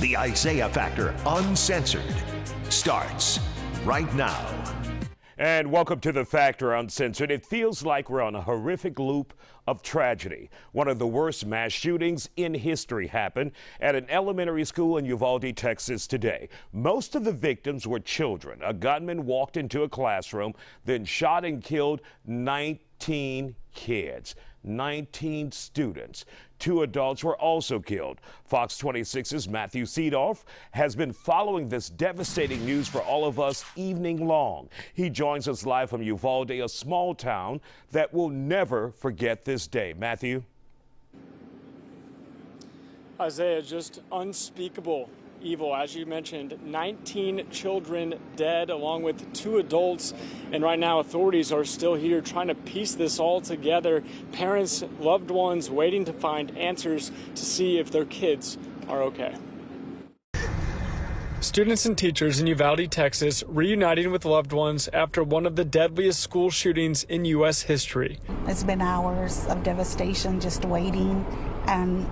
The Isaiah Factor Uncensored starts right now. And welcome to The Factor Uncensored. It feels like we're on a horrific loop of tragedy. One of the worst mass shootings in history happened at an elementary school in Uvalde, Texas today. Most of the victims were children. A gunman walked into a classroom, then shot and killed 19 kids. 19 students. 2 adults were also killed. Fox 26's Matthew Seedorf has been following this devastating news for all of us evening long. He joins us live from Uvalde, a small town that will never forget this day. Matthew? Isaiah, just unspeakable evil. As you mentioned, 19 children dead along with 2 adults. And right now authorities are still here trying to piece this all together. Parents, loved ones waiting to find answers to see if their kids are okay. Students and teachers in Uvalde, Texas, reuniting with loved ones after one of the deadliest school shootings in U.S. history. It's been hours of devastation just waiting, and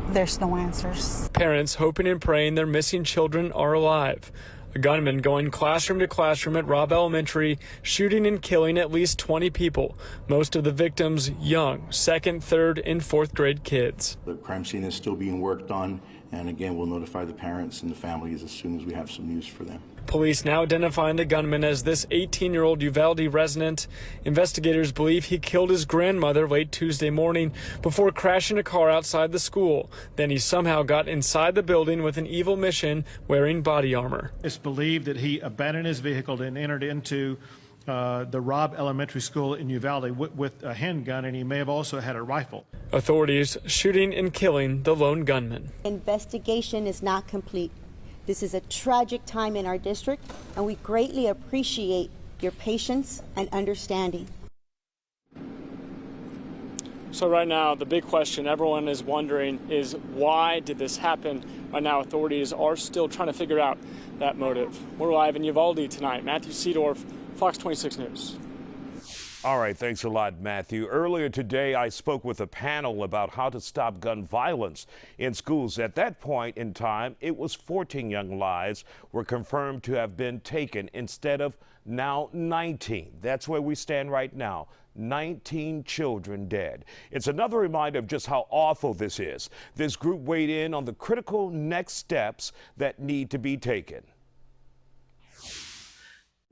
there's no answers. Parents hoping and praying their missing children are alive. A gunman going classroom to classroom at Robb Elementary, shooting and killing at least 20 people, most of the victims young, 2nd, 3rd, and 4th grade kids. The crime scene is still being worked on, and again, we'll notify the parents and the families as soon as we have some news for them. Police now identifying the gunman as this 18-year-old Uvalde resident. Investigators believe he killed his grandmother late Tuesday morning before crashing a car outside the school. Then he somehow got inside the building with an evil mission, wearing body armor. It's believed that he abandoned his vehicle and entered into the Robb Elementary School in Uvalde with a handgun, and he may have also had a rifle. Authorities shooting and killing the lone gunman. Investigation is not complete. This is a tragic time in our district, and we greatly appreciate your patience and understanding. So right now, the big question everyone is wondering is, why did this happen? Right now, authorities are still trying to figure out that motive. We're live in Uvalde tonight. Matthew Seedorf, Fox 26 News. All right, thanks a lot, Matthew. Earlier today, I spoke with a panel about how to stop gun violence in schools. At that point in time, it was 14 young lives were confirmed to have been taken instead of now 19. That's where we stand right now. 19 children dead. It's another reminder of just how awful this is. This group weighed in on the critical next steps that need to be taken.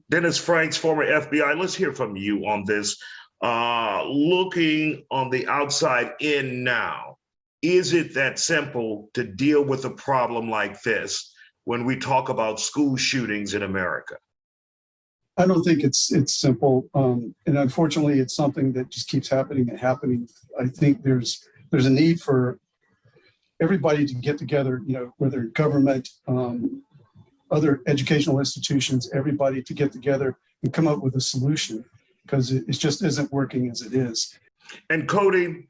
Dennis Franks, former FBI, let's hear from you on this. Looking on the outside in now, is it that simple to deal with a problem like this when we talk about school shootings in America? I don't think it's simple, and unfortunately, it's something that just keeps happening and happening. I think there's a need for everybody to get together, whether government, other educational institutions, everybody to get together and come up with a solution, because it just isn't working as it is. And Cody,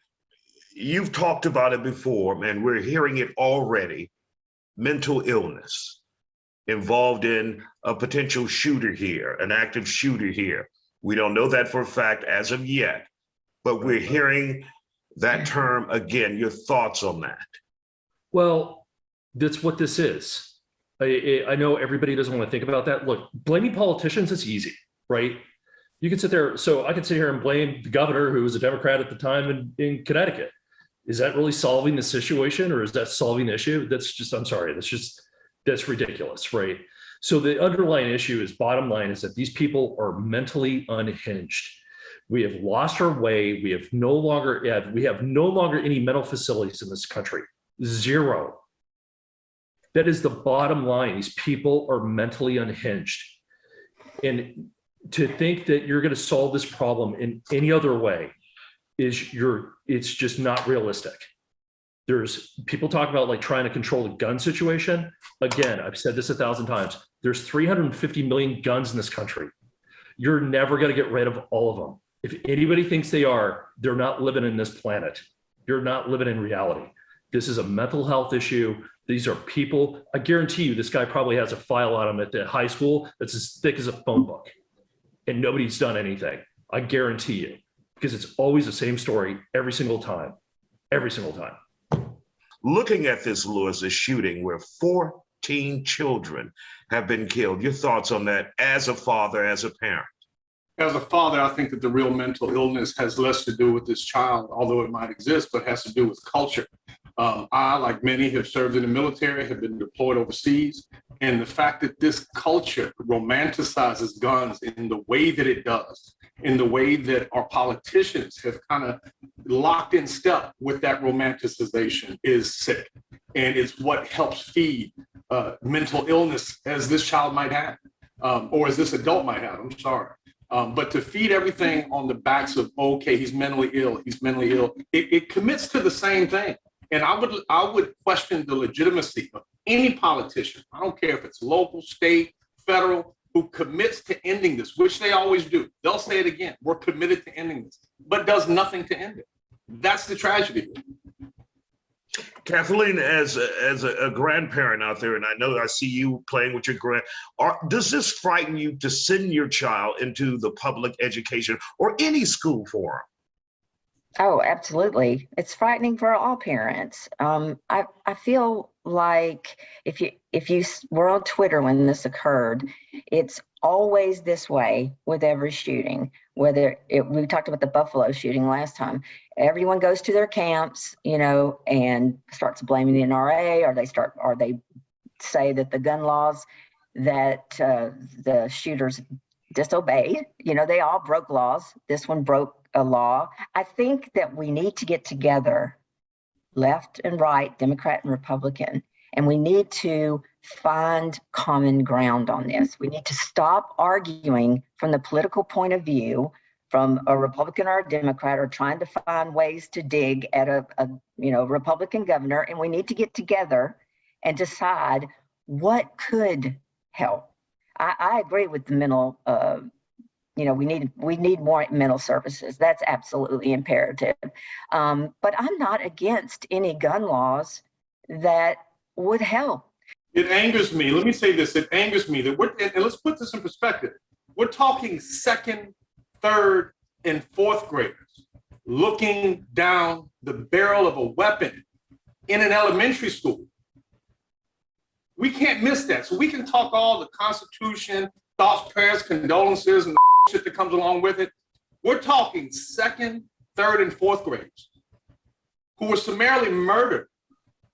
you've talked about it before, and we're hearing it already. Mental illness involved in a potential shooter here, an active shooter here. We don't know that for a fact as of yet, but we're hearing that term again. Your thoughts on that? Well, that's what this is. I know everybody doesn't want to think about that. Look, blaming politicians is easy, right? You can sit there. So I could sit here and blame the governor, who was a Democrat at the time in Connecticut. Is that really solving the situation, or is that solving the issue? That's just, I'm sorry, that's ridiculous, right? So the underlying issue is, bottom line, is that these people are mentally unhinged. We have lost our way. We have no longer any mental facilities in this country. Zero. That is the bottom line. These people are mentally unhinged. And to think that you're going to solve this problem in any other way it's just not realistic. There's people talk about like trying to control the gun situation. Again, I've said this 1,000 times. There's 350 million guns in this country. You're never going to get rid of all of them. If anybody thinks they are, they're not living in this planet. You're not living in reality. This is a mental health issue. These are people, I guarantee you, this guy probably has a file on him at the high school that's as thick as a phone book, and nobody's done anything. I guarantee you, because it's always the same story every single time, every single time. looking at this, Louis, this shooting where 14 children have been killed. Your thoughts on that as a father, as a parent? As a father, I think that the real mental illness has less to do with this child, although it might exist, but has to do with culture. I, like many, have served in the military, have been deployed overseas, and the fact that this culture romanticizes guns in the way that it does, in the way that our politicians have kind of locked in step with that romanticization is sick. And it's what helps feed mental illness as this child might have, or as this adult might have, I'm sorry. But to feed everything on the backs of, okay, he's mentally ill, it commits to the same thing. And I would question the legitimacy of any politician, I don't care if it's local, state, federal, who commits to ending this, which they always do. They'll say it again, we're committed to ending this, but does nothing to end it. That's the tragedy. Kathleen, as a grandparent out there, and I know I see you playing with your does this frighten you to send your child into the public education or any school forum? Oh, absolutely. It's frightening for all parents. I feel like if you were on Twitter when this occurred, it's always this way with every shooting. We talked about the Buffalo shooting last time. Everyone goes to their camps, and starts blaming the NRA, or they say that the gun laws that the shooters disobeyed. They all broke laws. This one broke a law. I think that we need to get together, left and right, Democrat and Republican, and we need to find common ground on this. We need to stop arguing from the political point of view, from a Republican or a Democrat, or trying to find ways to dig at a Republican governor, and we need to get together and decide what could help. I agree with the mental, we need more mental services. That's absolutely imperative. But I'm not against any gun laws that would help. It angers me. Let me say this. It angers me that and let's put this in perspective. We're talking second, third, and fourth graders looking down the barrel of a weapon in an elementary school. We can't miss that. So we can talk all the Constitution, thoughts, prayers, condolences, and the shit that comes along with it. We're talking second, third, and fourth graders who were summarily murdered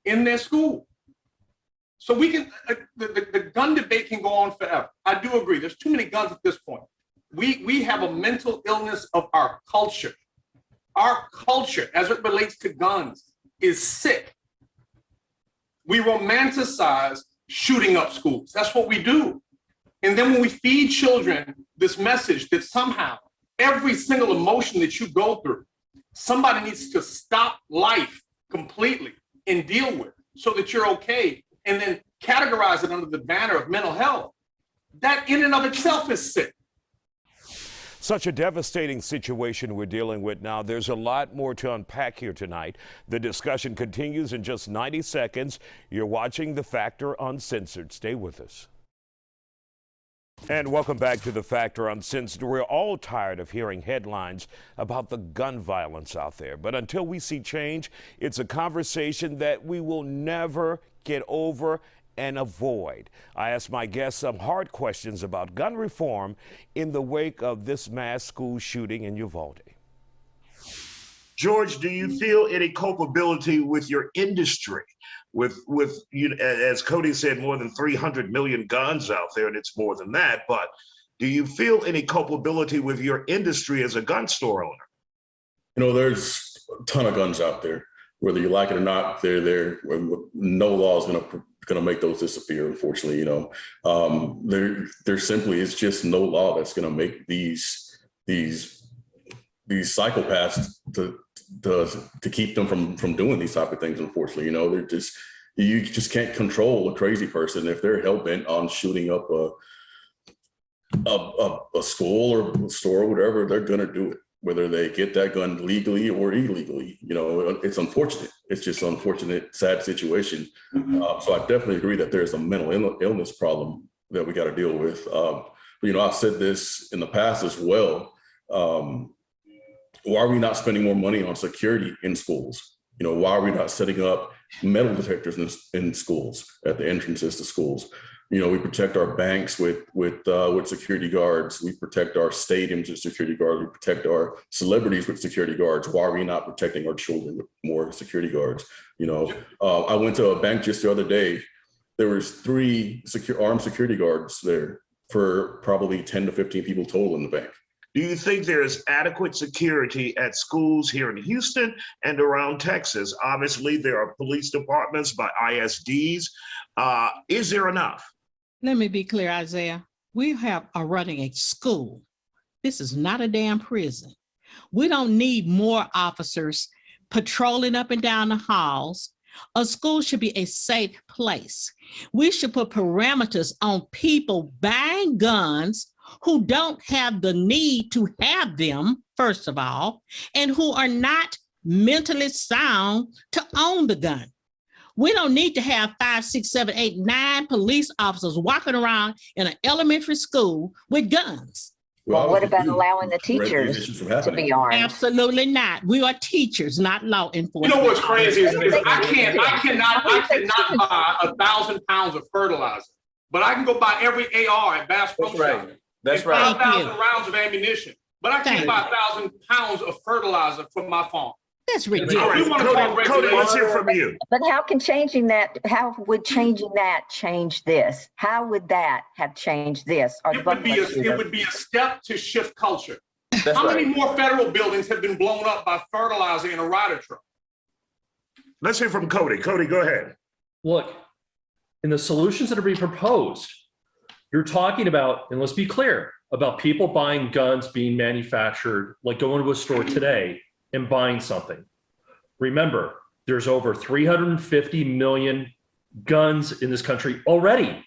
in their school. So we can, the gun debate can go on forever. I do agree. There's too many guns at this point. We have a mental illness of our culture. Our culture, as it relates to guns, is sick. We romanticize shooting up schools. That's what we do. And then when we feed children this message that somehow every single emotion that you go through, somebody needs to stop life completely and deal with so that you're okay, and then categorize it under the banner of mental health, that in and of itself is sick. Such a devastating situation we're dealing with now. There's a lot more to unpack here tonight. The discussion continues in just 90 seconds. You're watching The Factor Uncensored. Stay with us. And welcome back to The Factor Uncensored. We're all tired of hearing headlines about the gun violence out there. But until we see change, it's a conversation that we will never get over and avoid. I asked my guests some hard questions about gun reform in the wake of this mass school shooting in Uvalde. George, do you feel any culpability with your industry? With as Cody said, more than 300 million guns out there, and it's more than that, but do you feel any culpability with your industry as a gun store owner? There's a ton of guns out there. Whether you like it or not, they're there. No law is going to make those disappear, unfortunately. There simply is just no law that's going to make these psychopaths to keep them from doing these type of things. Unfortunately, you just can't control a crazy person if they're hell-bent on shooting up a school or a store or whatever. They're going to do it, whether they get that gun legally or illegally. It's unfortunate. It's just an unfortunate, sad situation. So I definitely agree that there's a mental illness problem that we got to deal with. I've said this in the past as well. Why are we not spending more money on security in schools? Why are we not setting up metal detectors in schools, at the entrances to schools. You know, we protect our banks with security guards. We protect our stadiums with security guards. We protect our celebrities with security guards. Why are we not protecting our children with more security guards? You know, I went to a bank just the other day. There was 3 armed security guards there for probably 10 to 15 people total in the bank. Do you think there is adequate security at schools here in Houston and around Texas? Obviously, there are police departments by ISDs. Is there enough? Let me be clear, Isaiah. We are running a school. This is not a damn prison. We don't need more officers patrolling up and down the halls. A school should be a safe place. We should put parameters on people buying guns who don't have the need to have them, first of all, and who are not mentally sound to own the gun. We don't need to have 5, 6, 7, 8, 9 police officers walking around in an elementary school with guns. Well, what about allowing the teachers to be armed? Absolutely not. We are teachers, not law enforcement. You know what's crazy is I cannot buy 1,000 pounds of fertilizer, but I can go buy every AR at Bass Pro Shop. That's right. 5,000 rounds of ammunition, but I can't buy 1,000 pounds of fertilizer for my farm. That's ridiculous. All right, Cody, let's hear from you. But how would changing that change this? How would that have changed this? It would be a step to shift culture. How many more federal buildings have been blown up by fertilizer in a Ryder truck? Let's hear from Cody. Cody, go ahead. Look, in the solutions that are being proposed, you're talking about, and let's be clear, about people buying guns being manufactured, like going to a store today and buying something. Remember, there's over 350 million guns in this country already.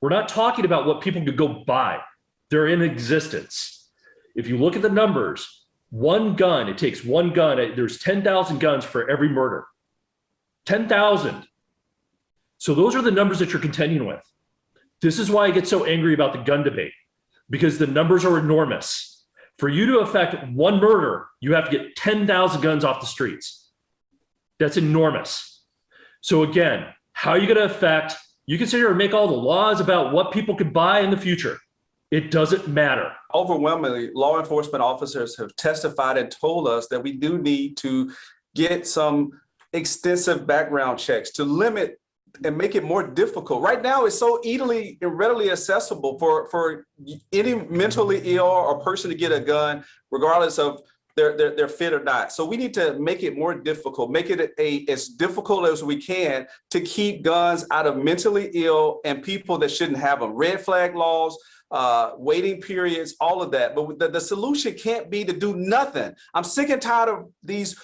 We're not talking about what people could go buy. They're in existence. If you look at the numbers, one gun, it takes one gun. There's 10,000 guns for every murder. 10,000. So those are the numbers that you're contending with. This is why I get so angry about the gun debate, because the numbers are enormous. For you to affect one murder, you have to get 10,000 guns off the streets. That's enormous. So again, how are you going to affect, you can sit here and make all the laws about what people could buy in the future. It doesn't matter. Overwhelmingly, law enforcement officers have testified and told us that we do need to get some extensive background checks to limit and make it more difficult. Right now, it's so easily and readily accessible for any mentally ill or person to get a gun, regardless of they're fit or not. So we need to make it more difficult, make it as difficult as we can to keep guns out of mentally ill and people that shouldn't have them. Red flag laws, waiting periods, all of that. But the solution can't be to do nothing. I'm sick and tired of these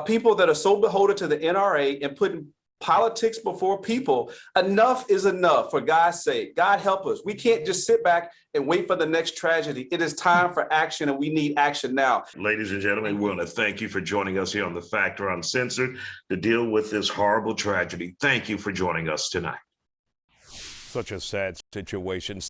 people that are so beholden to the NRA and putting politics before people. Enough is enough, for God's sake. God help us. We can't just sit back and wait for the next tragedy. It is time for action, and we need action now. Ladies and gentlemen, we want to thank you for joining us here on The Factor Uncensored to deal with this horrible tragedy. Thank you for joining us tonight. Such a sad situation.